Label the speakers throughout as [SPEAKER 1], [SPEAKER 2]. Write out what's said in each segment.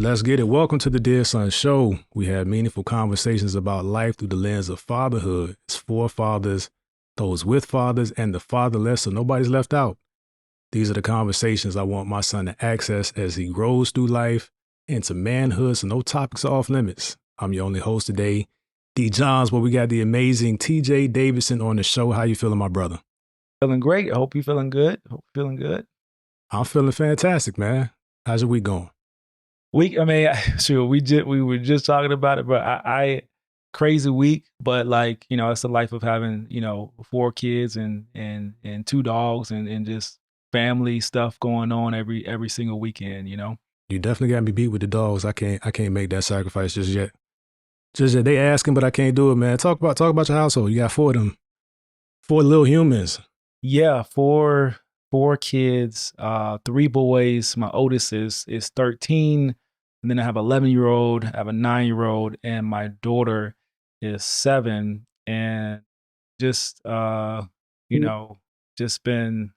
[SPEAKER 1] Let's get it. Welcome to the Dear Son Show. We have meaningful conversations about life through the lens of fatherhood. It's for fathers, those with fathers, and the fatherless, so nobody's left out. These are the conversations I want my son to access as he grows through life into manhood, so no topics are off limits. I'm your only host today, D. Johns, where we got the amazing TJ Davidson on the show. How you feeling, my brother?
[SPEAKER 2] Feeling great. I hope you're feeling good.
[SPEAKER 1] I'm feeling fantastic, man. How's your week going?
[SPEAKER 2] Sure, we were just talking about it, but I crazy week, but like, it's the life of having, 4 kids and 2 dogs and just family stuff going on every single weekend.
[SPEAKER 1] You definitely got me beat with the dogs. I can't make that sacrifice just yet. Just that they asking, but I can't do it, man. Talk about your household. You got 4 of them, 4 little humans.
[SPEAKER 2] Yeah, four kids, 3 boys. My oldest is 13, and then I have 11-year-old, I have a 9-year-old, and my daughter is 7. And just just been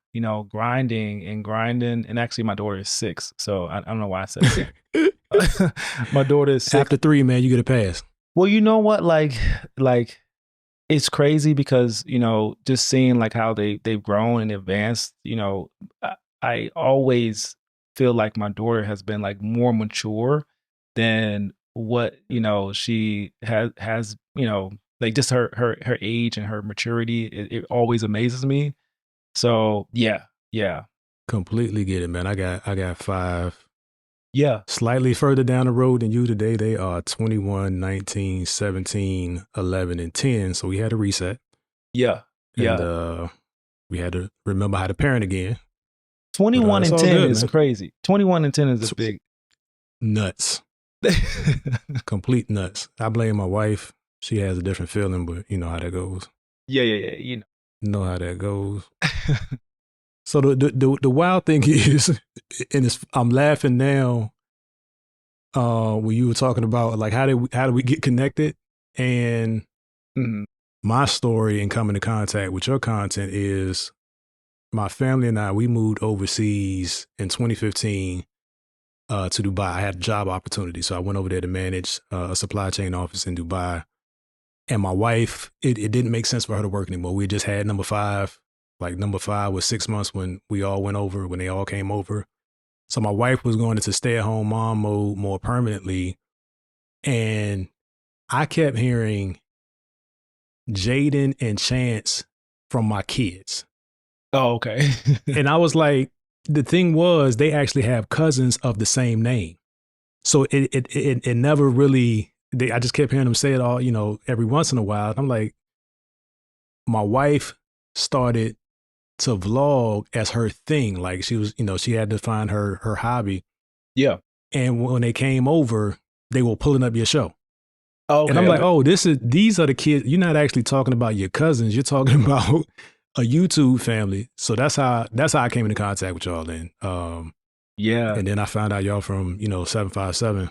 [SPEAKER 2] grinding and grinding. And actually, my daughter is 6, so I don't know why I said that. My daughter is 6.
[SPEAKER 1] After 3, man, you get a pass.
[SPEAKER 2] Well, you know what, like it's crazy because, just seeing like how they've grown and advanced, I always feel like my daughter has been like more mature than what, she has, like just her age and her maturity. It always amazes me. So yeah.
[SPEAKER 1] Completely get it, man. I got 5.
[SPEAKER 2] Yeah.
[SPEAKER 1] Slightly further down the road than you today. They are 21, 19, 17, 11, and 10. So we had a reset.
[SPEAKER 2] Yeah.
[SPEAKER 1] And we had to remember how to parent again.
[SPEAKER 2] 21 and 10
[SPEAKER 1] good,
[SPEAKER 2] is
[SPEAKER 1] man.
[SPEAKER 2] Crazy. 21 and 10 is a big
[SPEAKER 1] nuts. Complete nuts. I blame my wife. She has a different feeling, but you know how that goes.
[SPEAKER 2] Yeah. You
[SPEAKER 1] know how that goes. So the wild thing is, and I'm laughing now. When you were talking about like how did we get connected, and my story and coming in contact with your content is my family and we moved overseas in 2015 to Dubai. I had a job opportunity, so I went over there to manage a supply chain office in Dubai. And my wife, it didn't make sense for her to work anymore. We just had number 5. Like number 5 was 6 months when we all went over, when they all came over. So my wife was going into stay-at-home mom mode more permanently. And I kept hearing Jaden and Chance from my kids.
[SPEAKER 2] Oh, okay.
[SPEAKER 1] And I was like, the thing was, they actually have cousins of the same name. So it never really, I just kept hearing them say it all, every once in a while. I'm like, my wife started to vlog as her thing. Like she was, she had to find her hobby.
[SPEAKER 2] Yeah.
[SPEAKER 1] And when they came over, they were pulling up your show.
[SPEAKER 2] Oh, okay.
[SPEAKER 1] And I'm like, oh, these are the kids. You're not actually talking about your cousins. You're talking about a YouTube family. So that's how I came into contact with y'all then.
[SPEAKER 2] Yeah.
[SPEAKER 1] And then I found out y'all from, 757.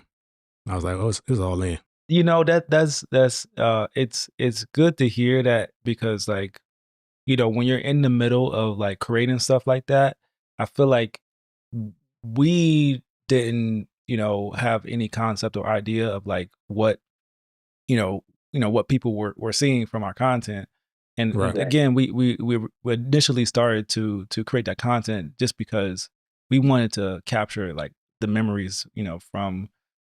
[SPEAKER 1] I was like, oh, it's all in.
[SPEAKER 2] That's it's good to hear that, because like, when you're in the middle of like creating stuff like that, I feel like we didn't, have any concept or idea of like what, what people were seeing from our content. And
[SPEAKER 1] Right.
[SPEAKER 2] again, we initially started to create that content just because we wanted to capture like the memories, from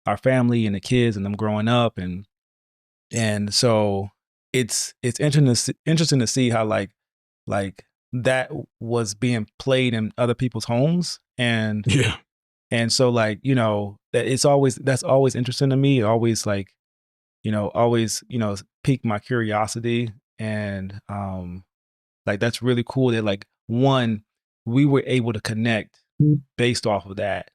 [SPEAKER 2] our family and the kids and them growing up. And so it's interesting to see how like that was being played in other people's homes. And
[SPEAKER 1] yeah.
[SPEAKER 2] And so like, that's always interesting to me. It always like, always, piqued my curiosity. And like that's really cool that like we were able to connect based off of that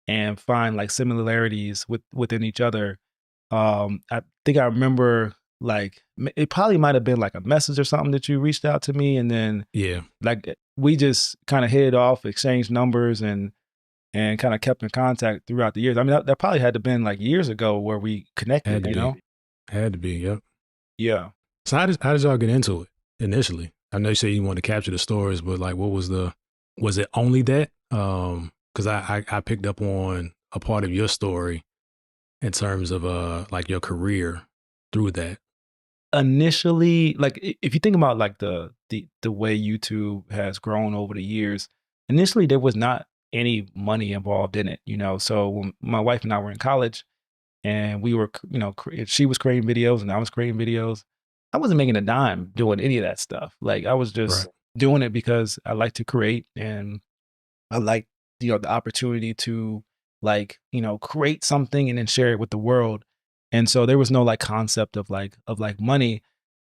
[SPEAKER 2] and find like similarities within each other. I think I remember like it probably might have been like a message or something that you reached out to me, and then like we just kind of hit it off, exchanged numbers, and kind of kept in contact throughout the years. I mean, that probably had to been like years ago where we connected,
[SPEAKER 1] Had to be, yep.
[SPEAKER 2] Yeah.
[SPEAKER 1] So how did y'all get into it initially? I know you said you wanted to capture the stories, but like, was it only that? Because I picked up on a part of your story in terms of like your career through that?
[SPEAKER 2] Initially, like if you think about like the way YouTube has grown over the years, initially there was not any money involved in it, you know. So when my wife and I were in college and we were, you know, she was creating videos and I was creating videos, I wasn't making a dime doing any of that stuff. Like I was
[SPEAKER 1] Right.
[SPEAKER 2] just doing it because I like to create and I like, you know, the opportunity to like, you know, create something and then share it with the world. And so there was no like concept of like money.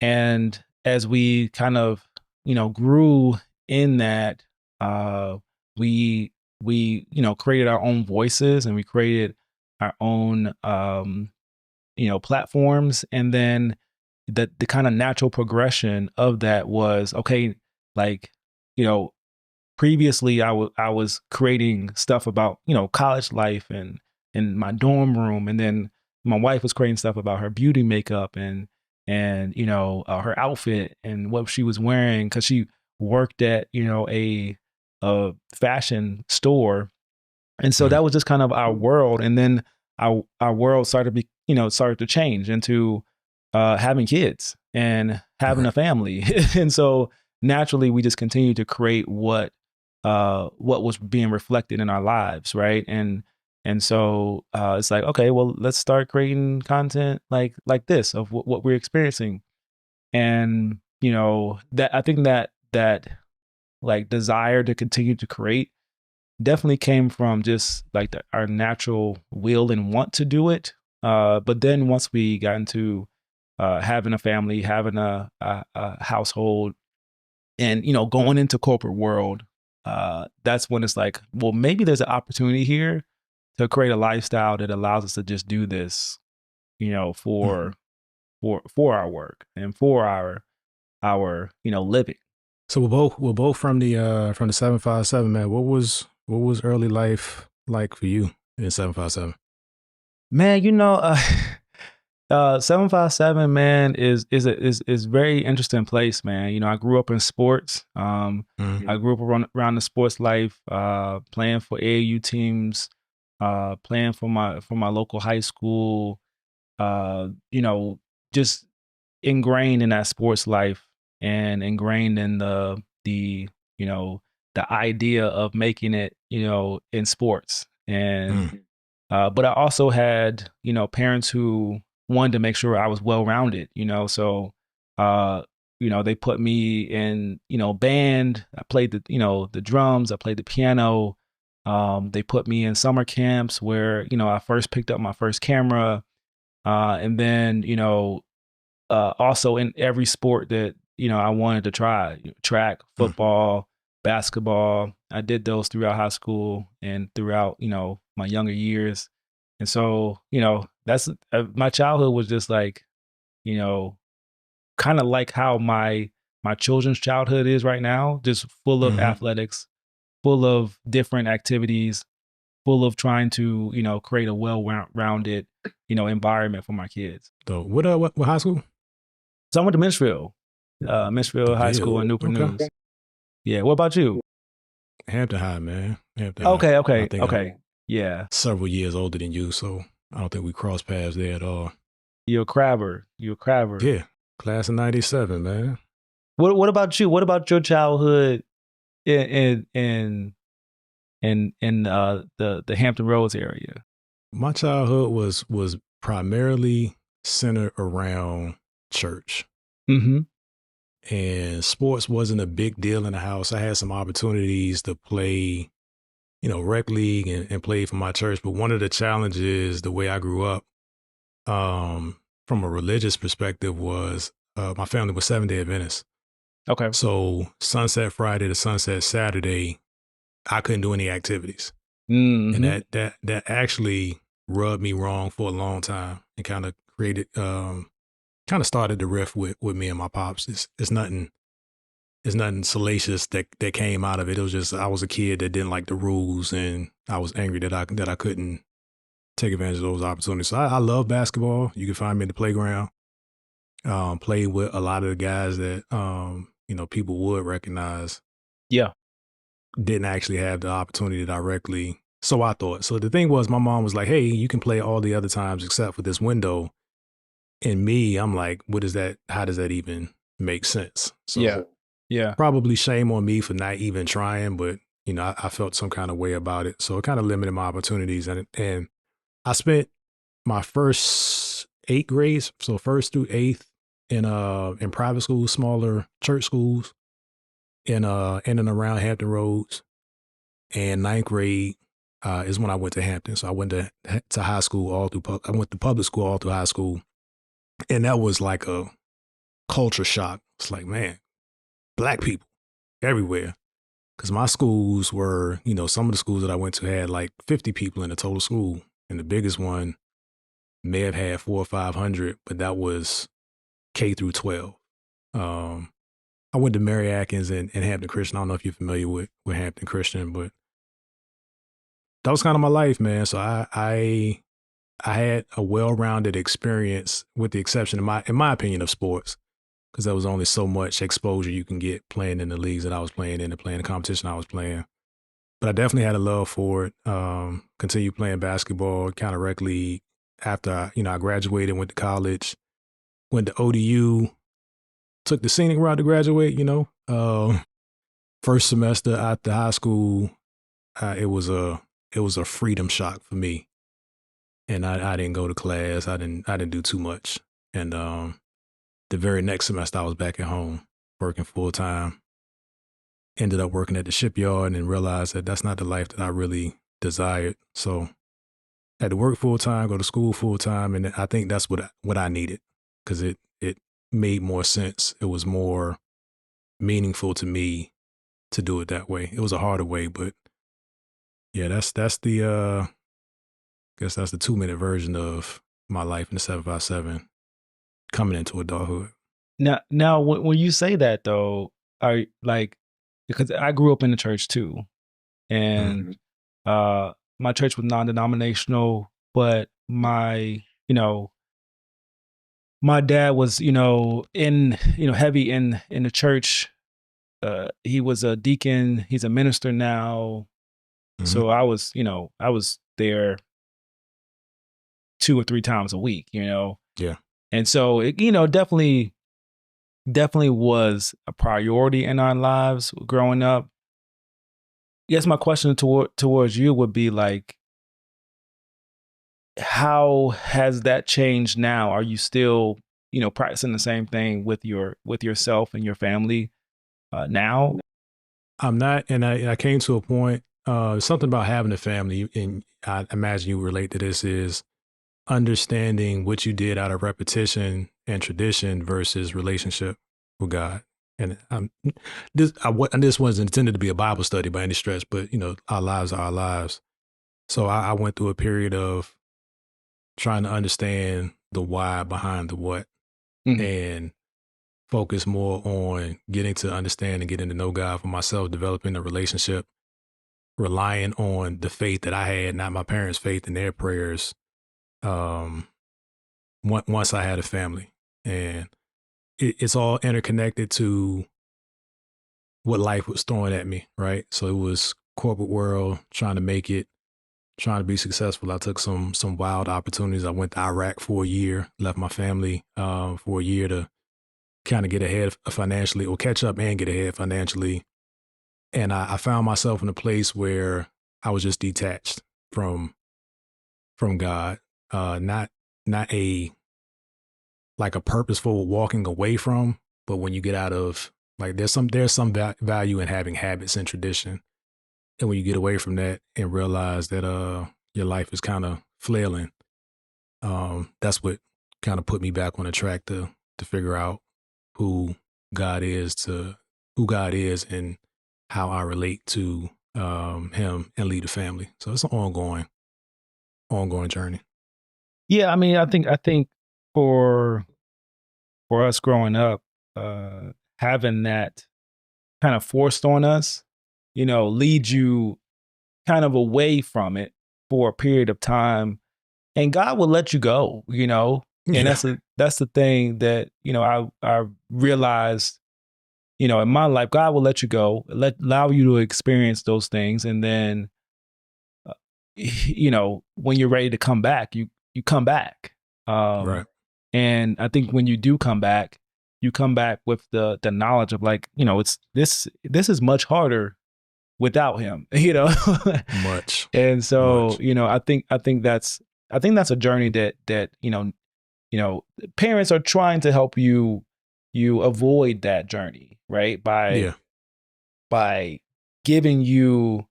[SPEAKER 2] And as we kind of, you know, grew in that, uh, we you know, created our own voices and we created our own you know, platforms. And then the kind of natural progression of that was okay, like, you know, previously I was creating stuff about, you know, college life and in my dorm room, and then my wife was creating stuff about her beauty makeup and you know, her outfit and what she was wearing because she worked at, you know, a fashion store. And so
[SPEAKER 1] Mm.
[SPEAKER 2] that was just kind of our world. And then our world started to be, you know, started to change into having kids and having
[SPEAKER 1] Right.
[SPEAKER 2] a family. And so naturally we just continued to create what was being reflected in our lives, right? And so it's like, okay, well, let's start creating content like this of what we're experiencing. And you know, that I think that like desire to continue to create definitely came from just like our natural will and want to do it. But then once we got into having a family, having a household, and you know, going into corporate world, that's when it's like, well, maybe there's an opportunity here to create a lifestyle that allows us to just do this, you know,
[SPEAKER 1] Mm.
[SPEAKER 2] for our work and for our you know living.
[SPEAKER 1] So we're both from the 757, man. What was early life like for you in 757?
[SPEAKER 2] Man, you know, 757 man is very interesting place, man. You know, I grew up in sports.
[SPEAKER 1] Mm.
[SPEAKER 2] I grew up around the sports life, playing for AAU teams, playing for my local high school. You know, just ingrained in that sports life and ingrained in the you know, the idea of making it, you know, in sports. And
[SPEAKER 1] Mm.
[SPEAKER 2] but I also had, you know, parents who wanted to make sure I was well rounded, you know. So, uh, you know, they put me in, you know, band. I played the, you know, the drums. I played the piano. They put me in summer camps where, you know, I first picked up my first camera. And then, you know, also in every sport that, you know, I wanted to try, track,
[SPEAKER 1] Mm.
[SPEAKER 2] football, basketball. I did those throughout high school and throughout, you know, my younger years. And so, you know, that's my childhood was just like, you know, kind of like how my children's childhood is right now, just full of
[SPEAKER 1] Mm-hmm.
[SPEAKER 2] athletics, full of different activities, full of trying to, you know, create a well-rounded, you know, environment for my kids.
[SPEAKER 1] So what high school?
[SPEAKER 2] So I went to Menchville High School
[SPEAKER 1] DeVille.
[SPEAKER 2] in Newport
[SPEAKER 1] Okay.
[SPEAKER 2] News. Yeah. What about you?
[SPEAKER 1] Hampton High, man. Hampton High.
[SPEAKER 2] Okay.
[SPEAKER 1] I
[SPEAKER 2] Okay.
[SPEAKER 1] think I'm
[SPEAKER 2] Okay. Yeah.
[SPEAKER 1] several years older than you, so I don't think we crossed paths there at all.
[SPEAKER 2] You're a crabber. You're a crabber.
[SPEAKER 1] Yeah. Class of 97, man.
[SPEAKER 2] What about you? What about your childhood in the Hampton Roads area?
[SPEAKER 1] My childhood was primarily centered around church.
[SPEAKER 2] Mm-hmm.
[SPEAKER 1] And sports wasn't a big deal in the house. I had some opportunities to play, rec league and play for my church. But one of the challenges, the way I grew up, from a religious perspective, was my family was 7-day Adventist.
[SPEAKER 2] Okay.
[SPEAKER 1] So sunset Friday to sunset Saturday, I couldn't do any activities, and
[SPEAKER 2] Mm-hmm.
[SPEAKER 1] that actually rubbed me wrong for a long time, and kind of created, kind of started the rift with me and my pops. It's nothing. It's nothing salacious that came out of it. It was just I was a kid that didn't like the rules, and I was angry that I couldn't take advantage of those opportunities. So I love basketball. You can find me in the playground. Played with a lot of the guys that people would recognize.
[SPEAKER 2] Yeah.
[SPEAKER 1] Didn't actually have the opportunity to directly So I thought. So the thing was, my mom was like, "Hey, you can play all the other times except for this window." And me, I'm like, "What is that? How does that even make sense?"
[SPEAKER 2] Yeah.
[SPEAKER 1] So
[SPEAKER 2] Yeah.
[SPEAKER 1] probably shame on me for not even trying, but I felt some kind of way about it. So it kind of limited my opportunities, and I spent my first 8 grades, so first through eighth, in private schools, smaller church schools, in and around Hampton Roads. And ninth grade is when I went to Hampton. So I went to high school all through. I went to public school all through high school, and that was like a culture shock. It's like, man, black people everywhere. Because my schools were, some of the schools that I went to had like 50 people in the total school, and the biggest one may have had 400 or 500, but that was K through 12. Um, I went to Mary Atkins and Hampton Christian. I don't know if you're familiar with Hampton Christian, but that was kind of my life, man. So I had a well-rounded experience, with the exception, in my opinion, of sports, because there was only so much exposure you can get playing in the leagues that I was playing in and playing the competition I was playing. But I definitely had a love for it. Continued playing basketball, kind of rec league. After I graduated, went to college, went to ODU, took the scenic route to graduate. First semester after high school, it was a freedom shock for me, and I didn't go to class. I didn't do too much, and the very next semester I was back at home working full time. Ended up working at the shipyard and realized that that's not the life that I really desired. So had to work full time, go to school full time, and I think that's what I needed, because it made more sense. It was more meaningful to me to do it that way. It was a harder way, but yeah, that's the guess that's the 2 minute version of my life in the 757 coming into adulthood.
[SPEAKER 2] Now, when you say that though, I like because I grew up in the church too,
[SPEAKER 1] Mhm.
[SPEAKER 2] and my church was non-denominational, but you know, my dad was, in, heavy in the church. He was a deacon. He's a minister now.
[SPEAKER 1] Mhm.
[SPEAKER 2] So I was there 2 or 3 times a week,
[SPEAKER 1] Yeah.
[SPEAKER 2] and so it, definitely was a priority in our lives growing up. Yes, my question towards you would be like, how has that changed now? Are you still, practicing the same thing with yourself and your family now?
[SPEAKER 1] I'm not, and I came to a point, something about having a family, and I imagine you relate to this, is understanding what you did out of repetition and tradition versus relationship with God. And and this wasn't intended to be a Bible study by any stretch, but our lives are our lives. So I went through a period of trying to understand the why behind the what,
[SPEAKER 2] Mhm.
[SPEAKER 1] and focus more on getting to understand and getting to know God for myself, developing a relationship, relying on the faith that I had, not my parents' faith and their prayers. Um, once I had a family, and it's all interconnected to what life was throwing at me, right? So it was corporate world, trying to make it, trying to be successful. I took some wild opportunities. I went to Iraq for a year, left my family for a year to kind of get ahead financially, or catch up and get ahead financially. And I found myself in a place where I was just detached from God, not a like a purposeful walking away from, but when you get out of, like, there's some value in having habits and tradition, and when you get away from that and realize that your life is kind of flailing, that's what kind of put me back on the track to figure out who God is to who God is and how I relate to him and lead a family. So it's an ongoing journey.
[SPEAKER 2] Yeah, I mean, I think for us growing up, having that kind of forced on us, leads you kind of away from it for a period of time, and God will let you go, and
[SPEAKER 1] Yeah.
[SPEAKER 2] that's the thing that I realized, in my life. God will let you go, allow you to experience those things, and then you know, when you're ready to come back, you come back.
[SPEAKER 1] Right.
[SPEAKER 2] And I think when you come back with the knowledge of like, you know, it's this is much harder without him, you know.
[SPEAKER 1] Much.
[SPEAKER 2] And so,
[SPEAKER 1] Much.
[SPEAKER 2] you know, I think that's a journey that you know, parents are trying to help you avoid that journey, right?
[SPEAKER 1] Yeah.
[SPEAKER 2] By giving you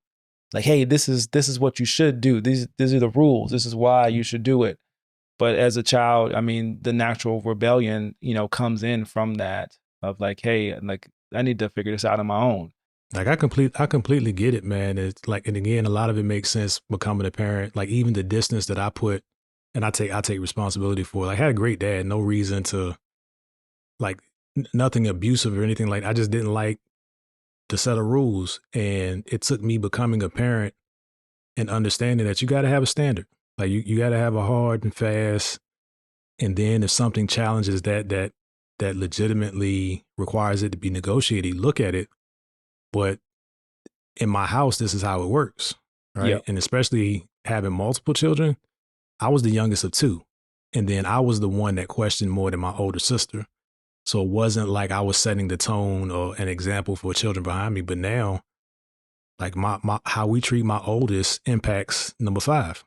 [SPEAKER 2] like, hey, this is what you should do. These are the rules. This is why you should do it. But as a child, I mean, the natural rebellion, you know, comes in from that of like, hey, like I need to figure this out on my own.
[SPEAKER 1] Like I completely get it, man. It's like, and again, a lot of it makes sense becoming a parent. Like even the distance that I put, and I take responsibility for. Like I had a great dad, no reason to like nothing abusive or anything like. I just didn't like the set of rules, and it took me becoming a parent and understanding that you got to have a standard. Like you got to have a hard and fast. And then if something challenges that legitimately requires it to be negotiated, look at it. But in my house, this is how it works,
[SPEAKER 2] Yeah.
[SPEAKER 1] right? And especially having multiple children, I was the youngest of two. And then I was the one that questioned more than my older sister. So it wasn't like I was setting the tone or an example for children behind me. But now, like my how we treat my oldest impacts number five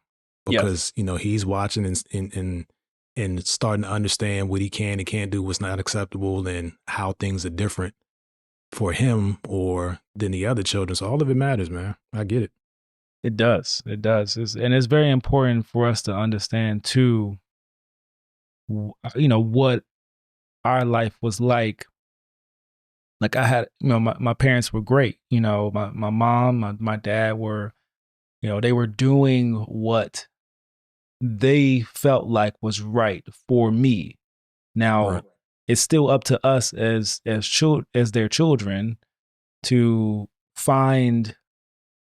[SPEAKER 2] Yes.
[SPEAKER 1] because, you know, he's watching and starting to understand what he can and can't do, what's not acceptable, and how things are different for him or than the other children. So all of it matters, man. I get it.
[SPEAKER 2] It does. It does. And it's very important for us to understand too, you know, what our life was like. Like I had, you know, my parents were great. You know, my mom, my dad were, you know, they were doing what they felt like was right for me.
[SPEAKER 1] Right.
[SPEAKER 2] Now, it's still up to us as their children to find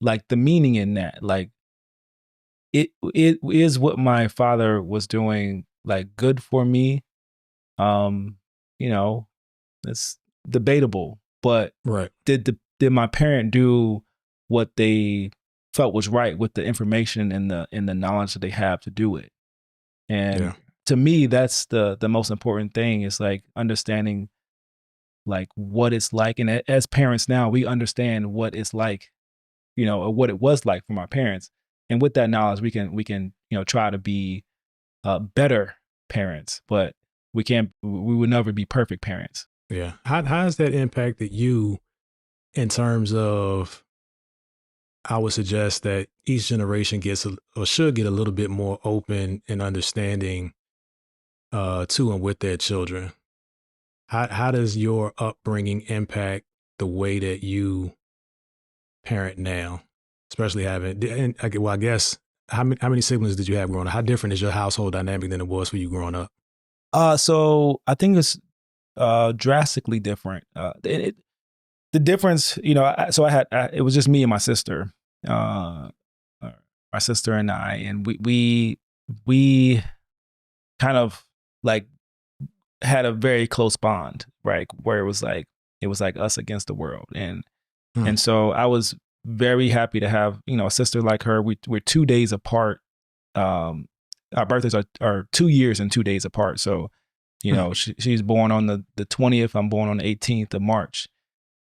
[SPEAKER 2] like the meaning in that. Like it is what my father was doing like good for me. Um, you know, it's debatable, but
[SPEAKER 1] Right.
[SPEAKER 2] did my parent do what they felt was right with the information and the knowledge that they have to do it? And
[SPEAKER 1] Yeah.
[SPEAKER 2] to me, that's the most important thing is like understanding like what it's like. And as parents now, we understand what it's like, you know, or what it was like for my parents. And with that knowledge, we can you know try to be better parents, but we would never be perfect parents.
[SPEAKER 1] Yeah. How has that impacted you in terms of, I would suggest that each generation gets or should get a little bit more open and understanding to and with their children. How does your upbringing impact the way that you parent now, especially having and well, I guess how many siblings did you have growing up? How different is your household dynamic than it was for you growing up?
[SPEAKER 2] So I think it's drastically different. The difference, you know, so it was just me and my sister, uh, my sister and I, and we kind of like had a very close bond, right? Where it was like us against the world,
[SPEAKER 1] Hmm.
[SPEAKER 2] and so I was very happy to have you know a sister like her. We're 2 days apart. Um, our birthdays are 2 years and 2 days apart. So you
[SPEAKER 1] Hmm.
[SPEAKER 2] know she's born on the 20th. I'm born on the 18th of March.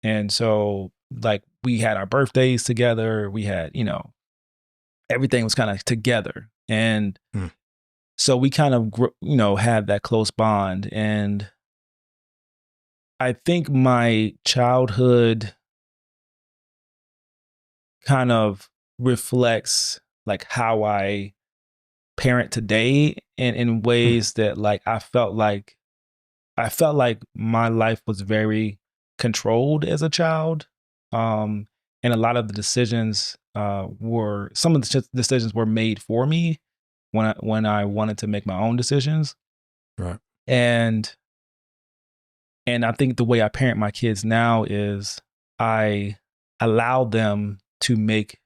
[SPEAKER 2] And so, like, we had our birthdays together. We had, you know, everything was kind of together. And
[SPEAKER 1] Hmm.
[SPEAKER 2] so we kind of, you know, had that close bond. And I think my childhood kind of reflects like how I parent today in
[SPEAKER 1] Hmm.
[SPEAKER 2] ways that like I felt like my life was very controlled as a child. Um, and a lot of the decisions were some of the decisions were made for me when I wanted to make my own decisions.
[SPEAKER 1] Right.
[SPEAKER 2] And I think the way I parent my kids now is I allow them to make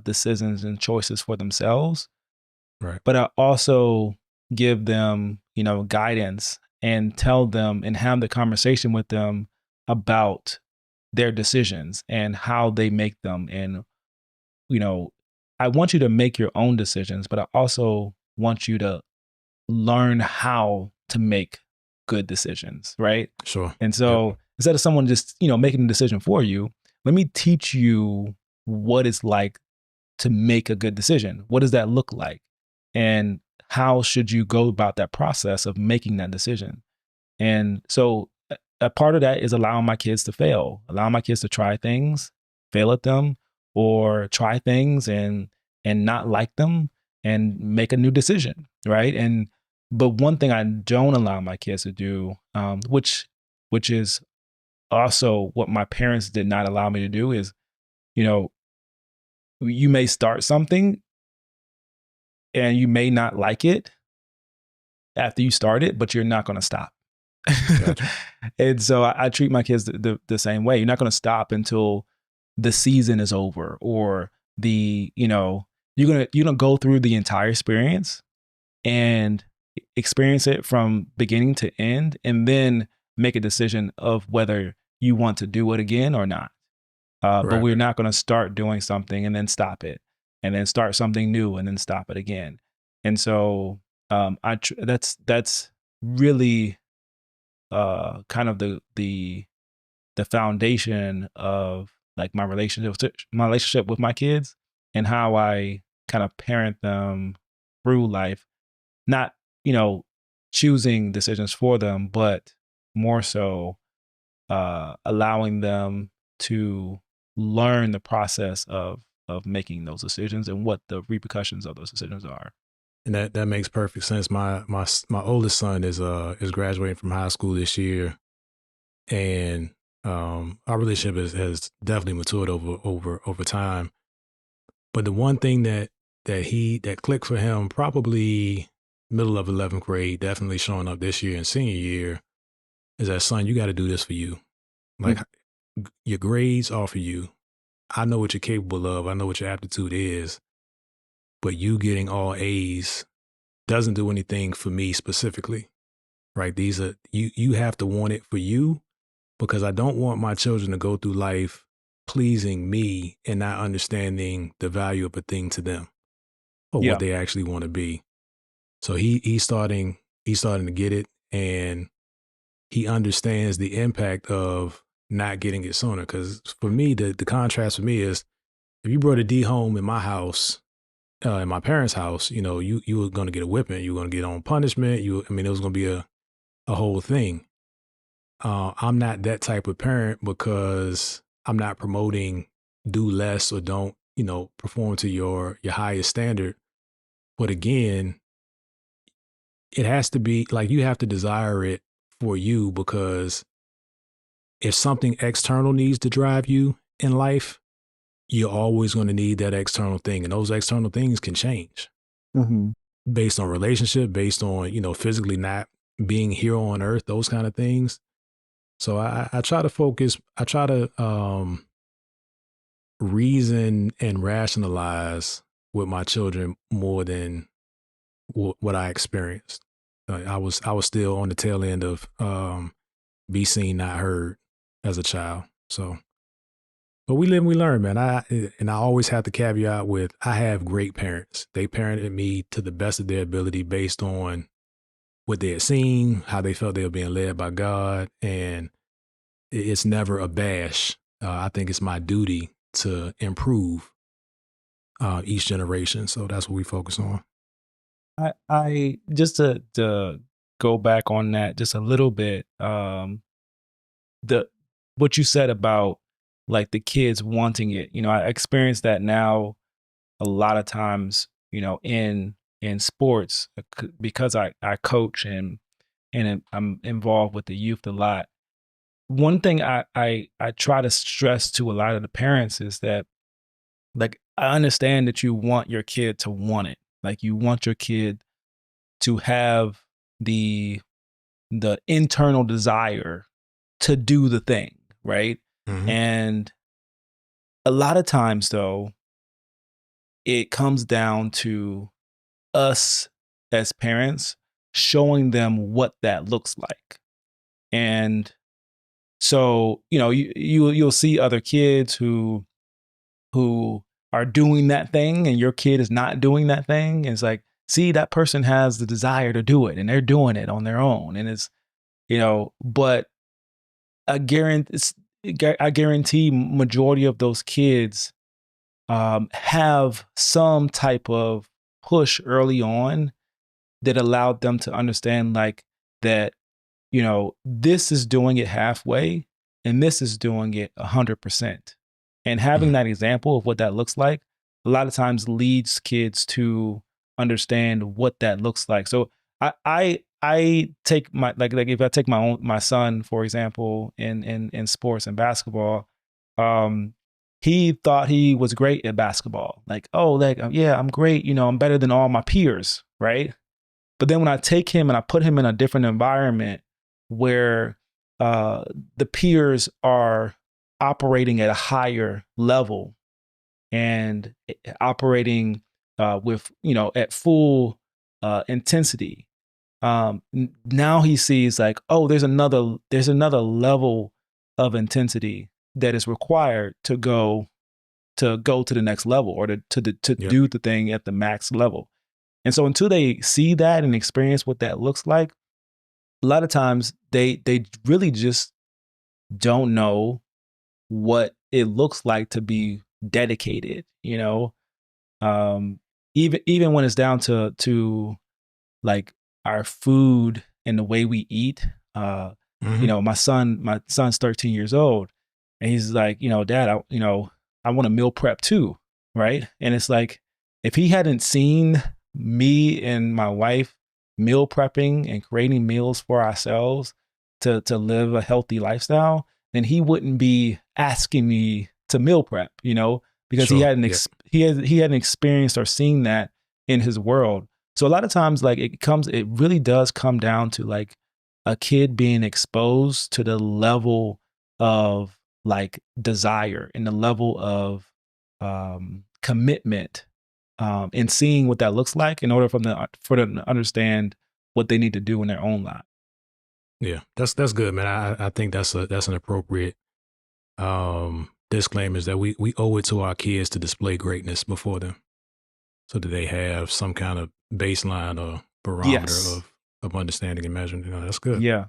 [SPEAKER 2] decisions and choices for themselves,
[SPEAKER 1] Right.
[SPEAKER 2] but I also give them, you know, guidance and tell them and have the conversation with them about their decisions and how they make them and you know I want you to make your own decisions, but I also want you to learn how to make good decisions, right?
[SPEAKER 1] Sure.
[SPEAKER 2] And
[SPEAKER 1] Yep.
[SPEAKER 2] so instead of someone just, making a decision for you, let me teach you what it's like to make a good decision. What does that look like? And how should you go about that process of making that decision? And so a part of that is allowing my kids to fail, allowing my kids to try things, fail at them, or try things and not like them and make a new decision, right? And but one thing I don't allow my kids to do, which is also what my parents did not allow me to do, is you know you may start something and you may not like it after you start it, but you're not going to stop.
[SPEAKER 1] Gotcha.
[SPEAKER 2] And so I treat my kids the same way. You're not going to stop until the season is over, or you're gonna go through the entire experience and experience it from beginning to end, and then make a decision of whether you want to do it again or not. But
[SPEAKER 1] Right.
[SPEAKER 2] we're not going to start doing something and then stop it, and then start something new and then stop it again. And so that's really kind of the foundation of like my relationship with my kids, and how I kind of parent them through life. Not choosing decisions for them, but more so allowing them to learn the process of making those decisions and what the repercussions of those decisions are.
[SPEAKER 1] And that makes perfect sense. My oldest son is graduating from high school this year, and our relationship has definitely matured over time. But the one thing that clicked for him probably middle of 11th grade, definitely showing up this year and senior year, is that, son, you got to do this for you. Like,
[SPEAKER 2] Mm.
[SPEAKER 1] your grades are for you. I know what you're capable of. I know what your aptitude is, but you getting all A's doesn't do anything for me specifically, right? These are you have to want it for you, because I don't want my children to go through life pleasing me and not understanding the value of a thing to them or what
[SPEAKER 2] Yeah.
[SPEAKER 1] they actually want to be. So he's starting to get it, and he understands the impact of not getting it sooner. Because for me, the contrast for me is, if you brought a D home in my house, in my parents' house, you were going to get a whipping. You were going to get on punishment. It was going to be a whole thing. I'm not that type of parent, because I'm not promoting do less or don't, perform to your highest standard. But again, it has to be like, you have to desire it for you, because if something external needs to drive you in life, you're always going to need that external thing. And those external things can change
[SPEAKER 2] Mm-hmm.
[SPEAKER 1] based on relationship, based on, physically not being here on earth, those kind of things. So I try to focus, I try to reason and rationalize with my children more than what I experienced. I was still on the tail end of be seen, not heard as a child. So, but we live and we learn, man. I always have to caveat with, I have great parents. They parented me to the best of their ability based on what they had seen, how they felt they were being led by God, and it's never a bash. I think it's my duty to improve each generation. So that's what we focus on.
[SPEAKER 2] I just to go back on that just a little bit. The What you said about like the kids wanting it, I experience that now a lot of times, in sports, because I coach and I'm involved with the youth a lot. One thing I try to stress to a lot of the parents is that, like, I understand that you want your kid to want it. Like, you want your kid to have the internal desire to do the thing, right?
[SPEAKER 1] Mm-hmm.
[SPEAKER 2] And a lot of times though, it comes down to us as parents showing them what that looks like. And so, you'll see other kids who are doing that thing and your kid is not doing that thing. And it's like, see, that person has the desire to do it and they're doing it on their own. And it's, but I guarantee majority of those kids have some type of push early on that allowed them to understand like that, this is doing it halfway and this is doing it 100%. And having that example of what that looks like, a lot of times leads kids to understand what that looks like. So I take my like if I take my son, for example, in sports and basketball, he thought he was great at basketball. Like, oh, like, yeah, I'm great. I'm better than all my peers, right? But then when I take him and I put him in a different environment where the peers are operating at a higher level and operating with, at full intensity, now he sees like, oh, there's another level of intensity that is required to go to the next level or to do the thing at the max level. And so until they see that and experience what that looks like, a lot of times they really just don't know what it looks like to be dedicated, even when it's down to like our food and the way we eat. My son's 13 years old and he's like, Dad, I want to meal prep too. Right. And it's like, if he hadn't seen me and my wife meal prepping and creating meals for ourselves to live a healthy lifestyle, then he wouldn't be asking me to meal prep, because he hadn't he hadn't experienced or seen that in his world. So a lot of times, like it really does come down to like a kid being exposed to the level of like desire and the level of commitment, and seeing what that looks like in order for them to understand what they need to do in their own life.
[SPEAKER 1] Yeah, that's good, man. I think that's an appropriate disclaimer, is that we owe it to our kids to display greatness before them, so that they have some kind of baseline or barometer of understanding and measuring. That's good.
[SPEAKER 2] Yeah.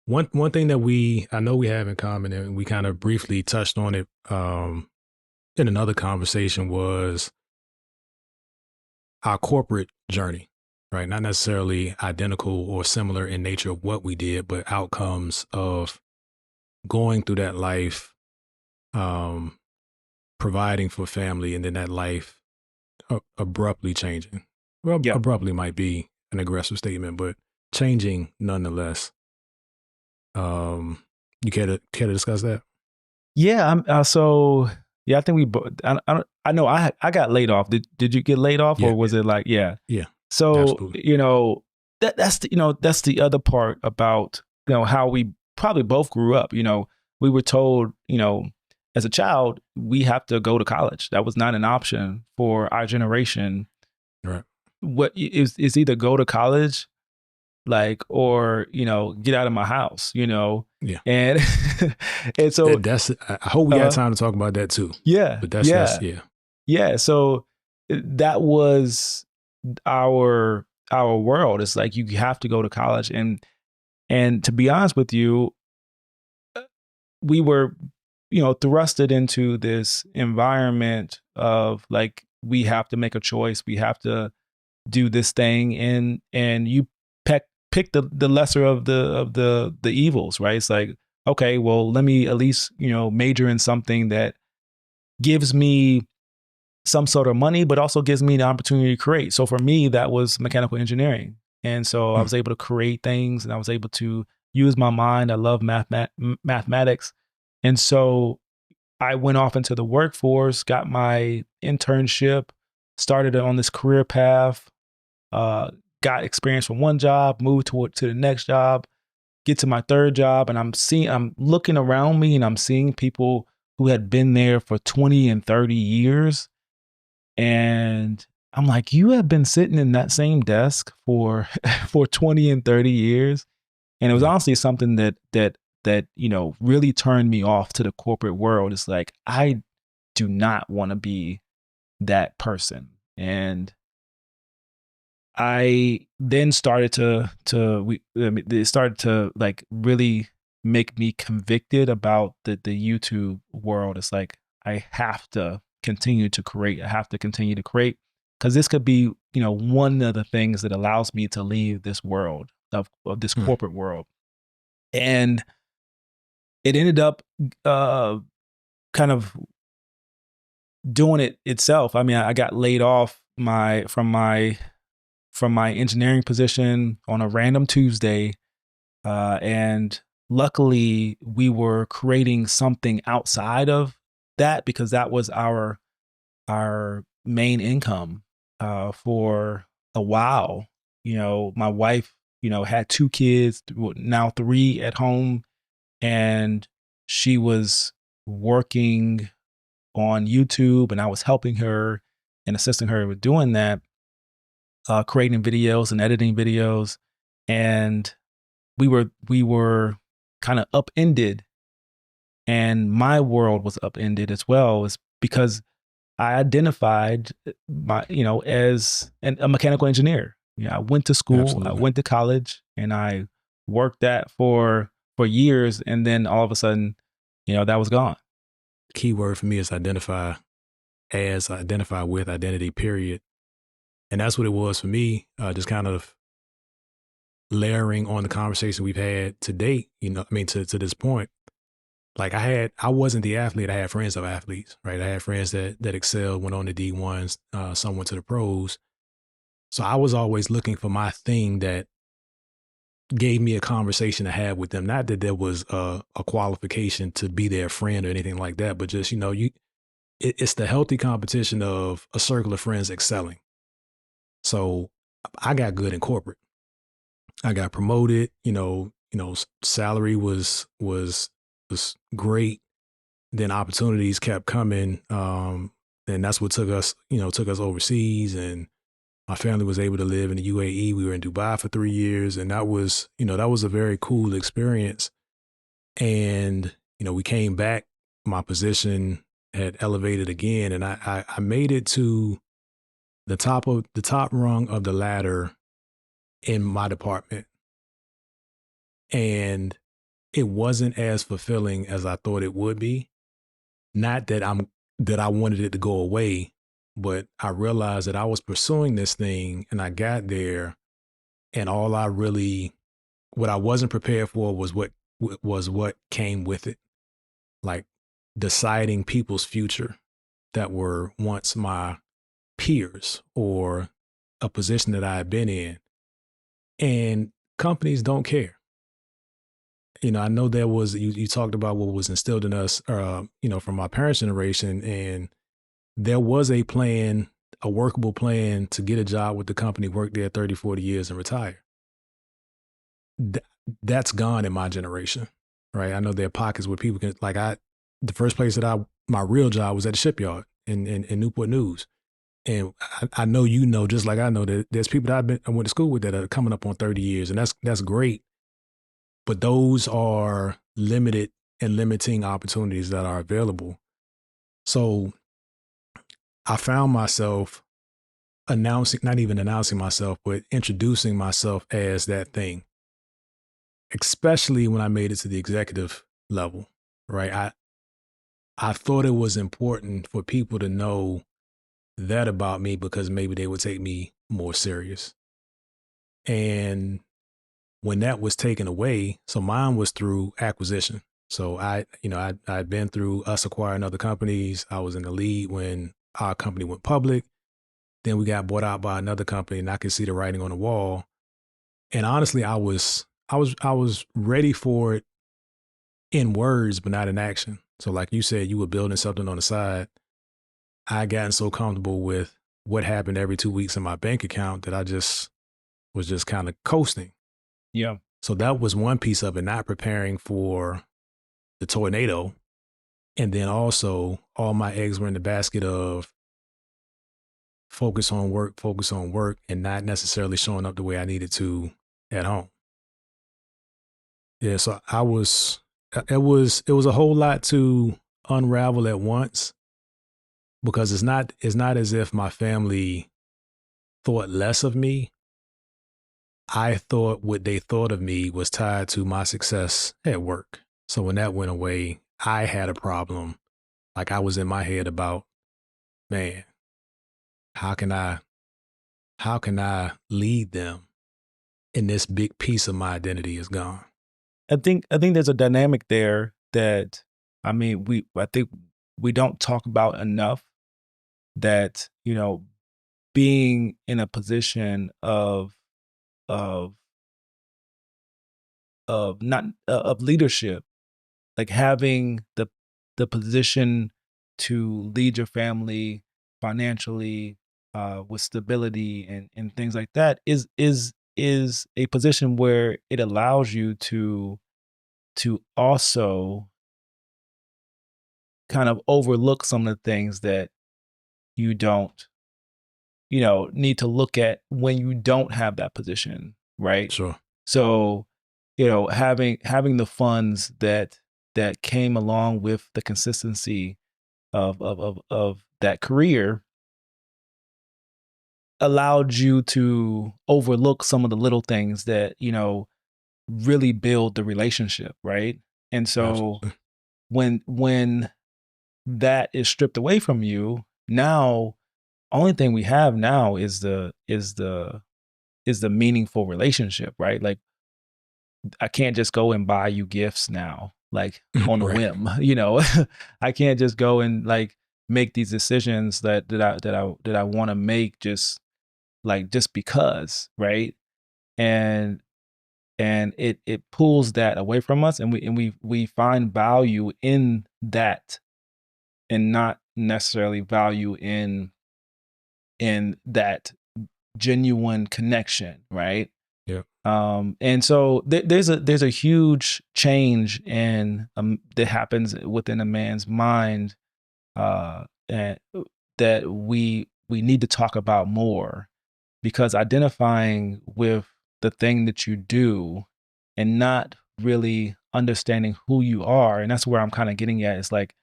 [SPEAKER 1] One thing that I know we have in common, and we kind of briefly touched on it in another conversation, was our corporate journey, right? Not necessarily identical or similar in nature of what we did, but outcomes of going through that life, providing for family, and then that life abruptly changing. Well, abruptly might be an aggressive statement, but changing nonetheless. You care to discuss that?
[SPEAKER 2] Yeah. I think we both. I know I got laid off. Did you get laid off, or was it like
[SPEAKER 1] yeah?
[SPEAKER 2] So
[SPEAKER 1] absolutely.
[SPEAKER 2] That's the other part about how we probably both grew up. We were told as a child we have to go to college. That was not an option for our generation.
[SPEAKER 1] Right.
[SPEAKER 2] What is either go to college, like, or get out of my house.
[SPEAKER 1] Yeah.
[SPEAKER 2] And and so
[SPEAKER 1] that's. I hope we had time to talk about that too.
[SPEAKER 2] Yeah.
[SPEAKER 1] But that's
[SPEAKER 2] Yeah. So that was our world. It's like you have to go to college, and to be honest with you, we were thrusted into this environment of like, we have to make a choice, we have to do this thing, and you pick the lesser of the evils, right? It's like, okay, well, let me at least major in something that gives me some sort of money, but also gives me the opportunity to create. So for me, that was mechanical engineering. And so I was able to create things, and I was able to use my mind. I love mathematics. And so I went off into the workforce, got my internship, started on this career path, got experience from one job, moved to the next job, get to my third job, and I'm looking around me and I'm seeing people who had been there for 20 and 30 years. And I'm like, you have been sitting in that same desk for 20 and 30 years. And it was honestly something that really turned me off to the corporate world. It's like, I do not want to be that person. And I then started it started to like really make me convicted about the YouTube world. It's like I have to continue to create. I have to continue to create because this could be, one of the things that allows me to leave this world of this
[SPEAKER 1] Mm.
[SPEAKER 2] corporate world. And it ended up kind of doing it itself. I mean, I got laid off from my engineering position on a random Tuesday. And luckily, we were creating something outside of that because that was our main income for a while. My wife, had 2 kids, now 3 at home, and she was working on YouTube, and I was helping her and assisting her with doing that, creating videos and editing videos. And we were kind of upended, and my world was upended as well. Is because I identified as a mechanical engineer. I went to school, I
[SPEAKER 1] Absolutely.
[SPEAKER 2] went to college, and I worked that for years, and then all of a sudden, that was gone.
[SPEAKER 1] Key word for me is identify as, identify with, identity, period. And that's what it was for me, just kind of layering on the conversation we've had to date, to this point. Like I wasn't the athlete. I had friends of athletes, right? I had friends that excelled, went on to D1s, some went to the pros. So I was always looking for my thing that gave me a conversation to have with them. Not that there was a qualification to be their friend or anything like that, but just, it's the healthy competition of a circle of friends excelling. So I got good in corporate. I got promoted, salary was great. Then opportunities kept coming. And that's what took us overseas, and my family was able to live in the UAE. We were in Dubai for 3 years, and that was a very cool experience. And, we came back, my position had elevated again, and I made it to the top rung of the ladder in my department. And it wasn't as fulfilling as I thought it would be. Not that I wanted it to go away, but I realized that I was pursuing this thing, and I got there, and what I wasn't prepared for was what came with it. Like deciding people's future that were once my peers or a position that I had been in. And companies don't care. I know there was, you talked about what was instilled in us, from my parents' generation, and there was a plan, a workable plan to get a job with the company, work there 30, 40 years and retire. That's gone in my generation, right? I know there are pockets where people can, the first place my real job was at the shipyard in Newport News. And I know, just like I know, that there's people that I went to school with that are coming up on 30 years, and that's great. But those are limited and limiting opportunities that are available. So I found myself not even announcing myself, but introducing myself as that thing, especially when I made it to the executive level, right? I thought it was important for people to know that about me because maybe they would take me more serious. And when that was taken away, so mine was through acquisition. So I'd been through us acquiring other companies. I was in the lead when our company went public. Then we got bought out by another company, and I could see the writing on the wall. And honestly, I was ready for it in words, but not in action. So like you said, you were building something on the side. I gotten so comfortable with what happened every 2 weeks in my bank account that I just was just kind of coasting.
[SPEAKER 2] Yeah.
[SPEAKER 1] So that was one piece of it, not preparing for the tornado. And then also all my eggs were in the basket of focus on work, and not necessarily showing up the way I needed to at home. Yeah, so it was a whole lot to unravel at once. because it's not as if my family thought less of me. I thought what they thought of me was tied to my success at work. So when that went away, I had a problem. Like I was in my head about, man, how can I how can I lead them? And this big piece of my identity is gone.
[SPEAKER 2] I think there's a dynamic there that I think we don't talk about enough, that, being in a position of not of leadership, like having the position to lead your family financially, with stability and things like that, is a position where it allows you to also kind of overlook some of the things that you don't, need to look at when you don't have that position, right?
[SPEAKER 1] Sure.
[SPEAKER 2] So, having the funds that came along with the consistency of that career allowed you to overlook some of the little things that, really build the relationship, right? And so
[SPEAKER 1] Absolutely.
[SPEAKER 2] when that is stripped away from you, now only thing we have now is the meaningful relationship, right? Like, I can't just go and buy you gifts now, like on a
[SPEAKER 1] Right.
[SPEAKER 2] whim, I can't just go and like make these decisions that I want to make just because, right? And it pulls that away from us, and we find value in that, and not necessarily value in that genuine connection, right?
[SPEAKER 1] Yeah.
[SPEAKER 2] And so there's a huge change that happens within a man's mind, and that we need to talk about more, because identifying with the thing that you do and not really understanding who you are, and that's where I'm kind of getting at. It's like,